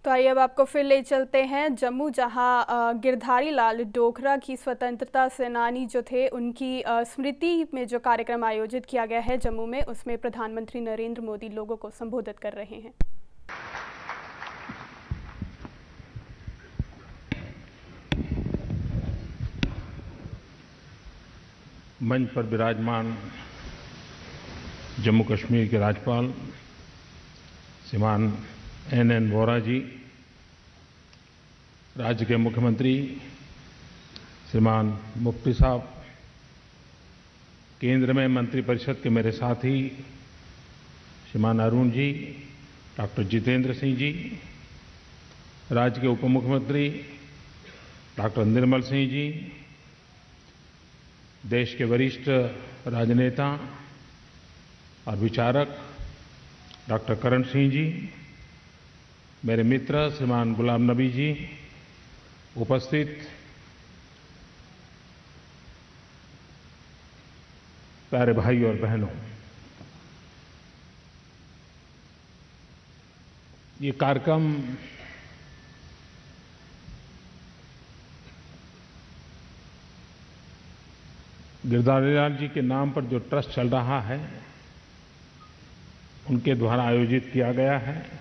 तो आइए अब आपको फिर ले चलते हैं जम्मू, जहां गिरधारी लाल डोगरा की स्वतंत्रता सेनानी जो थे उनकी स्मृति में जो कार्यक्रम आयोजित किया गया है जम्मू में, उसमें प्रधानमंत्री नरेंद्र मोदी लोगों को संबोधित कर रहे हैं। मंच पर विराजमान जम्मू कश्मीर के राज्यपाल श्रीमान एन वोहरा जी, राज्य के मुख्यमंत्री श्रीमान मुफ्ती साहब, केंद्र में मंत्रिपरिषद के मेरे साथी श्रीमान अरुण जी, डॉक्टर जितेंद्र सिंह जी, राज्य के उप मुख्यमंत्री डॉक्टर निर्मल सिंह जी, देश के वरिष्ठ राजनेता और विचारक डॉक्टर करण सिंह जी, मेरे मित्र श्रीमान गुलाम नबी जी, उपस्थित प्यारे भाई और बहनों, ये कार्यक्रम गिरधारी लाल जी के नाम पर जो ट्रस्ट चल रहा है उनके द्वारा आयोजित किया गया है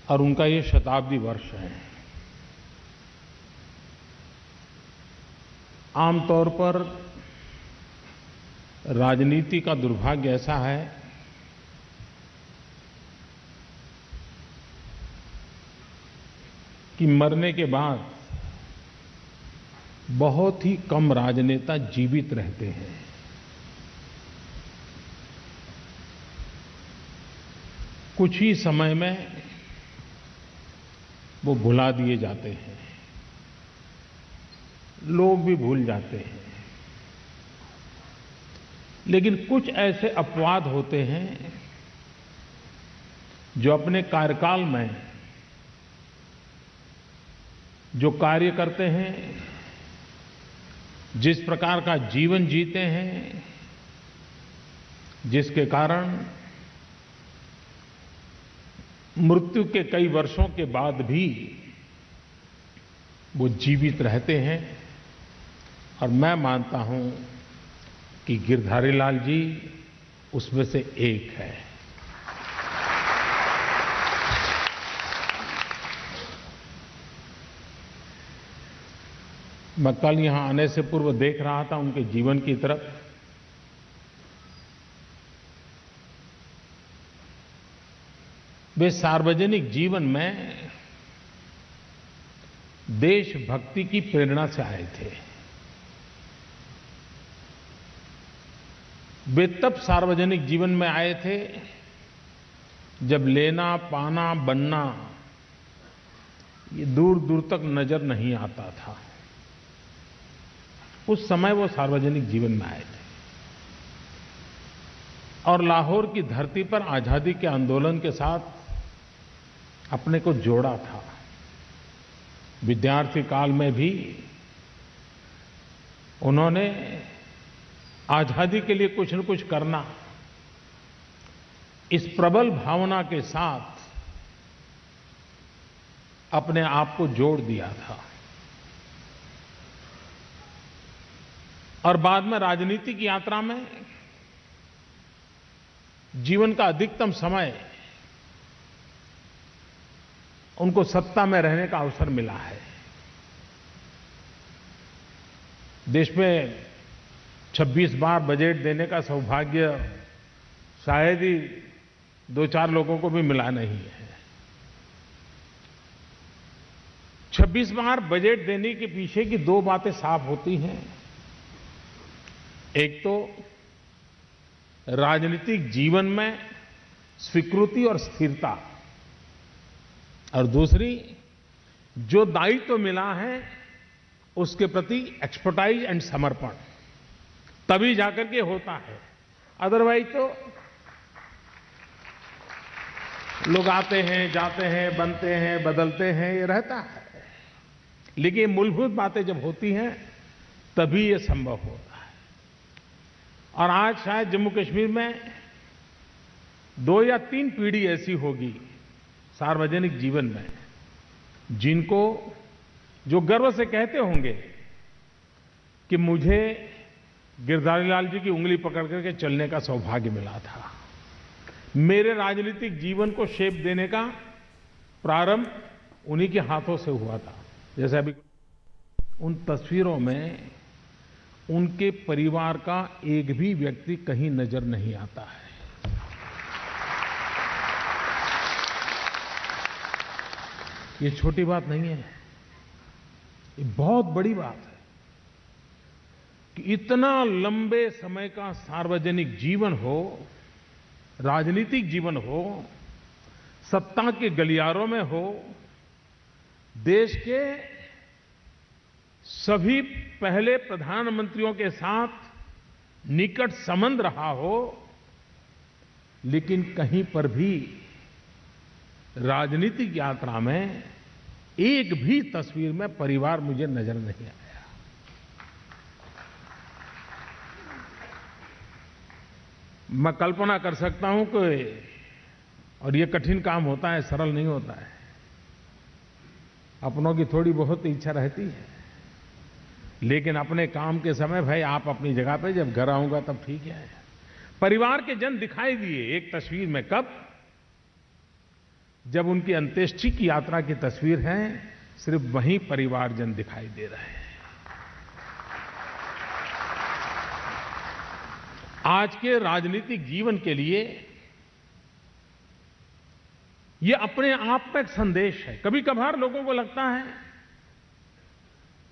और उनका ये शताब्दी वर्ष है। आमतौर पर राजनीति का दुर्भाग्य ऐसा है कि मरने के बाद बहुत ही कम राजनेता जीवित रहते हैं। कुछ ही समय में वो भुला दिए जाते हैं, लोग भी भूल जाते हैं। लेकिन कुछ ऐसे अपवाद होते हैं जो अपने कार्यकाल में जो कार्य करते हैं, जिस प्रकार का जीवन जीते हैं, जिसके कारण मृत्यु के कई वर्षों के बाद भी वो जीवित रहते हैं। और मैं मानता हूं कि गिरधारी लाल जी उसमें से एक है। मैं कल यहां आने से पूर्व देख रहा था उनके जीवन की तरफ। वे सार्वजनिक जीवन में देशभक्ति की प्रेरणा से आए थे। वे तब सार्वजनिक जीवन में आए थे जब लेना, पाना, बनना ये दूर दूर तक नजर नहीं आता था। उस समय वो सार्वजनिक जीवन में आए थे और लाहौर की धरती पर आजादी के आंदोलन के साथ अपने को जोड़ा था। विद्यार्थी काल में भी उन्होंने आजादी के लिए कुछ न कुछ करना, इस प्रबल भावना के साथ अपने आप को जोड़ दिया था। और बाद में राजनीतिक यात्रा में जीवन का अधिकतम समय उनको सत्ता में रहने का अवसर मिला है। देश में 26 बार बजट देने का सौभाग्य शायद ही 2-4 लोगों को भी मिला नहीं है। 26 बार बजट देने के पीछे की 2 बातें साफ होती हैं। एक तो राजनीतिक जीवन में स्वीकृति और स्थिरता, और दूसरी जो दायित्व मिला है उसके प्रति एक्सपर्टाइज एंड समर्पण, तभी जाकर के होता है। अदरवाइज तो लोग आते हैं, जाते हैं, बनते हैं, बदलते हैं, ये रहता है। लेकिन मूलभूत बातें जब होती हैं तभी ये संभव होता है। और आज शायद जम्मू कश्मीर में 2 या 3 पीढ़ी ऐसी होगी सार्वजनिक जीवन में जिनको जो गर्व से कहते होंगे कि मुझे गिरधारी लाल जी की उंगली पकड़ करके चलने का सौभाग्य मिला था, मेरे राजनीतिक जीवन को शेप देने का प्रारंभ उन्हीं के हाथों से हुआ था। जैसे अभी उन तस्वीरों में उनके परिवार का एक भी व्यक्ति कहीं नजर नहीं आता है। ये छोटी बात नहीं है, ये बहुत बड़ी बात है कि इतना लंबे समय का सार्वजनिक जीवन हो, राजनीतिक जीवन हो, सत्ता के गलियारों में हो, देश के सभी पहले प्रधानमंत्रियों के साथ निकट संबंध रहा हो, लेकिन कहीं पर भी राजनीतिक यात्रा में एक भी तस्वीर में परिवार मुझे नजर नहीं आया। मैं कल्पना कर सकता हूं कि, और ये कठिन काम होता है, सरल नहीं होता है, अपनों की थोड़ी बहुत इच्छा रहती है, लेकिन अपने काम के समय भाई आप अपनी जगह पे, जब घर आऊंगा तब ठीक है। परिवार के जन दिखाई दिए एक तस्वीर में, कब? जब उनकी अंत्येष्टि की यात्रा की तस्वीर है, सिर्फ वहीं परिवारजन दिखाई दे रहे हैं। आज के राजनीतिक जीवन के लिए ये अपने आप में एक संदेश है। कभी कभार लोगों को लगता है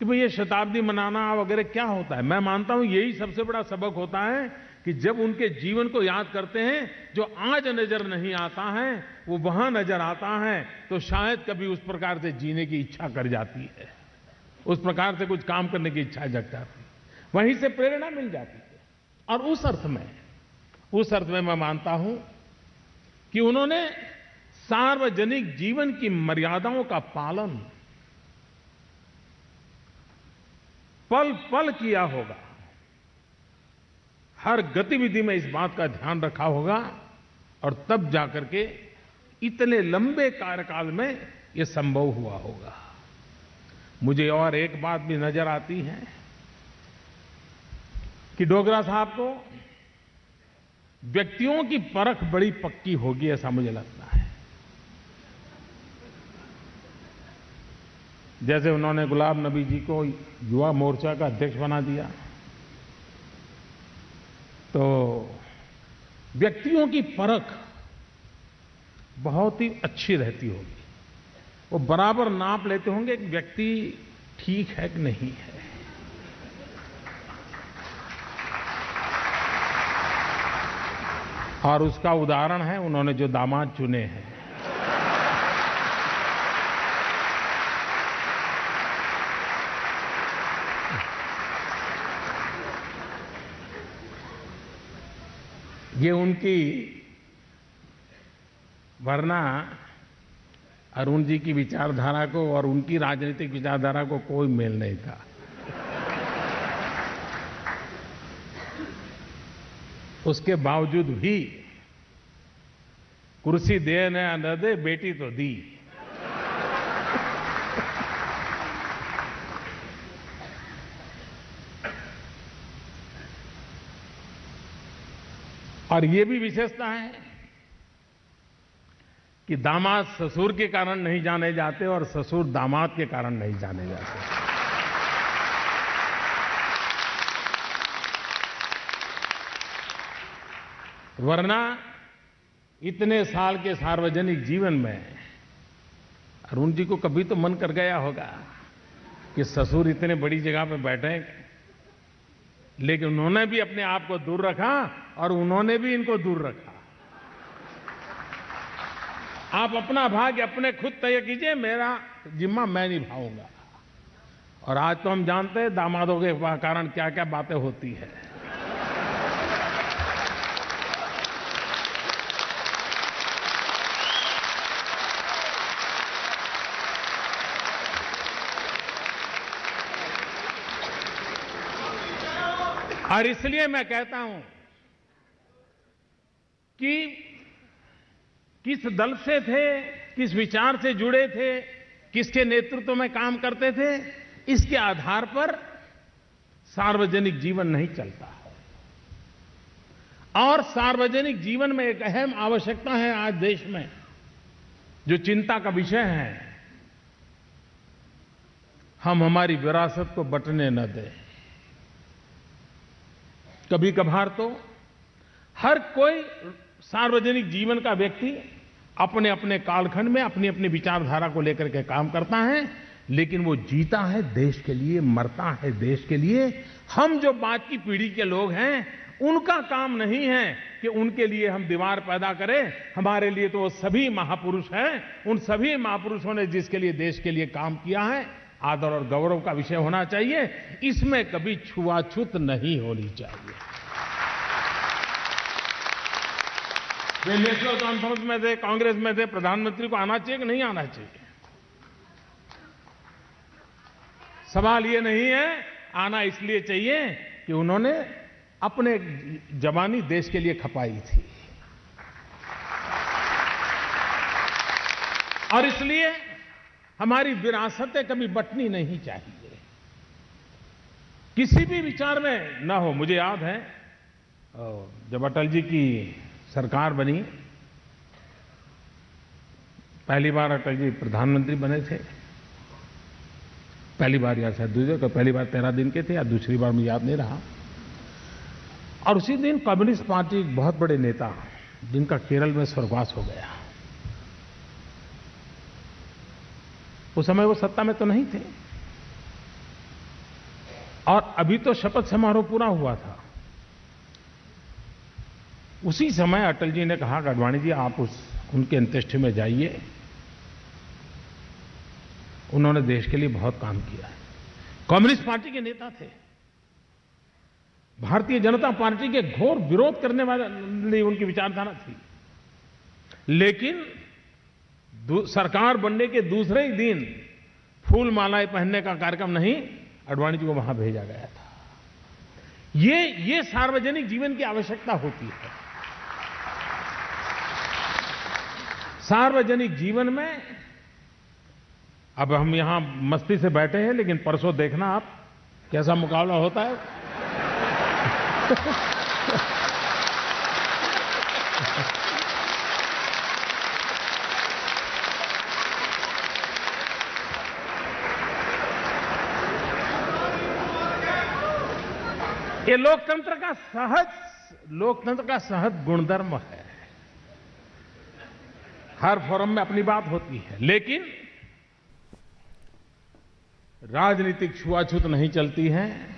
कि भाई ये शताब्दी मनाना वगैरह क्या होता है। मैं मानता हूं यही सबसे बड़ा सबक होता है कि जब उनके जीवन को याद करते हैं, जो आज नजर नहीं आता है वो वहां नजर आता है, तो शायद कभी उस प्रकार से जीने की इच्छा कर जाती है, उस प्रकार से कुछ काम करने की इच्छा जग जाती है, वहीं से प्रेरणा मिल जाती है। और उस अर्थ में मैं मानता हूं कि उन्होंने सार्वजनिक जीवन की मर्यादाओं का पालन पल पल किया होगा, हर गतिविधि में इस बात का ध्यान रखा होगा, और तब जाकर के इतने लंबे कार्यकाल में यह संभव हुआ होगा। मुझे और एक बात भी नजर आती है कि डोगरा साहब को व्यक्तियों की परख बड़ी पक्की होगी, ऐसा मुझे लगता है। जैसे उन्होंने गुलाम नबी जी को युवा मोर्चा का अध्यक्ष बना दिया, तो व्यक्तियों की परख बहुत ही अच्छी रहती होगी। वो बराबर नाप लेते होंगे कि व्यक्ति ठीक है कि नहीं है। और उसका उदाहरण है उन्होंने जो दामाद चुने हैं। ये उनकी, वरना अरुण जी की विचारधारा को और उनकी राजनीतिक विचारधारा को कोई मेल नहीं था। उसके बावजूद भी कुर्सी दे न दे, बेटी तो दी। और ये भी विशेषता है कि दामाद ससुर के कारण नहीं जाने जाते और ससुर दामाद के कारण नहीं जाने जाते। वरना इतने साल के सार्वजनिक जीवन में अरुण जी को कभी तो मन कर गया होगा कि ससुर इतने बड़ी जगह पे बैठे, लेकिन उन्होंने भी अपने आप को दूर रखा और उन्होंने भी इनको दूर रखा। आप अपना भाग्य अपने खुद तय कीजिए, मेरा जिम्मा मैं निभाऊंगा। और आज तो हम जानते हैं दामादों के कारण क्या क्या बातें होती है। और इसलिए मैं कहता हूं कि किस दल से थे, किस विचार से जुड़े थे, किसके नेतृत्व में काम करते थे, इसके आधार पर सार्वजनिक जीवन नहीं चलता है। और सार्वजनिक जीवन में एक अहम आवश्यकता है आज देश में, जो चिंता का विषय है, हम हमारी विरासत को बंटने न दें। कभी कभार तो हर कोई सार्वजनिक जीवन का व्यक्ति अपने अपने कालखंड में अपनी अपनी विचारधारा को लेकर के काम करता है, लेकिन वो जीता है देश के लिए, मरता है देश के लिए। हम जो बाद की पीढ़ी के लोग हैं, उनका काम नहीं है कि उनके लिए हम दीवार पैदा करें। हमारे लिए तो वो सभी महापुरुष हैं। उन सभी महापुरुषों ने जिसके लिए देश के लिए काम किया है, आदर और गौरव का विषय होना चाहिए। इसमें कभी छुआछूत नहीं होनी चाहिए। वे नेशनल कॉन्फ्रेंस में थे, कांग्रेस में थे, प्रधानमंत्री को आना चाहिए कि नहीं आना चाहिए? सवाल ये नहीं है, आना इसलिए चाहिए कि उन्होंने अपने जवानी देश के लिए खपाई थी, और इसलिए हमारी विरासतें कभी बंटनी नहीं चाहिए, किसी भी विचार में ना हो। मुझे याद है जब अटल जी की सरकार बनी, पहली बार अटल जी प्रधानमंत्री बने थे, पहली बार या शायद दूसरी, पहली बार 13 दिन के थे या दूसरी बार मुझे याद नहीं रहा। और उसी दिन कम्युनिस्ट पार्टी एक बहुत बड़े नेता, जिनका केरल में स्वर्गवास हो गया, उस समय वो सत्ता में तो नहीं थे, और अभी तो शपथ समारोह पूरा हुआ था। उसी समय अटल जी ने कहा कि आडवाणी जी आप उनके अंत्येष्टि में जाइए, उन्होंने देश के लिए बहुत काम किया है। कम्युनिस्ट पार्टी के नेता थे, भारतीय जनता पार्टी के घोर विरोध करने वाली उनकी विचारधारा थी, लेकिन सरकार बनने के दूसरे ही दिन फूल मालाएं पहनने का कार्यक्रम नहीं, आडवाणी जी को वहां भेजा गया था। ये सार्वजनिक जीवन की आवश्यकता होती है। सार्वजनिक जीवन में अब हम यहां मस्ती से बैठे हैं, लेकिन परसों देखना आप कैसा मुकाबला होता है। ये लोकतंत्र का सहज गुणधर्म है। हर फोरम में अपनी बात होती है, लेकिन राजनीतिक छुआछूत नहीं चलती है।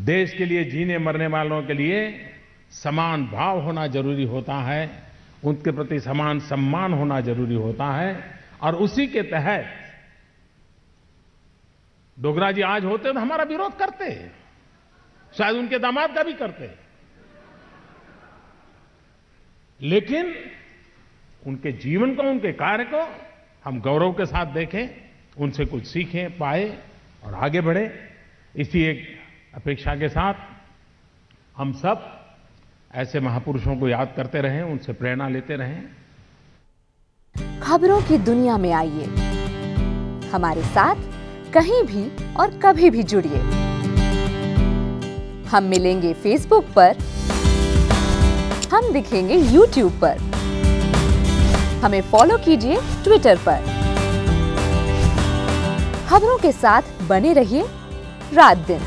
देश के लिए जीने मरने वालों के लिए समान भाव होना जरूरी होता है, उनके प्रति समान सम्मान होना जरूरी होता है, और उसी के तहत डोगरा जी आज होते तो हमारा विरोध करते, शायद उनके दामाद का भी करते, लेकिन उनके जीवन को, उनके कार्य को हम गौरव के साथ देखें, उनसे कुछ सीखें, पाए और आगे बढ़े। इसी एक अपेक्षा के साथ हम सब ऐसे महापुरुषों को याद करते रहें, उनसे प्रेरणा लेते रहें। खबरों की दुनिया में आइए, हमारे साथ कहीं भी और कभी भी जुड़िए। हम मिलेंगे फेसबुक पर, हम दिखेंगे यूट्यूब पर, हमें फॉलो कीजिए ट्विटर पर। खबरों के साथ बने रहिए रात दिन।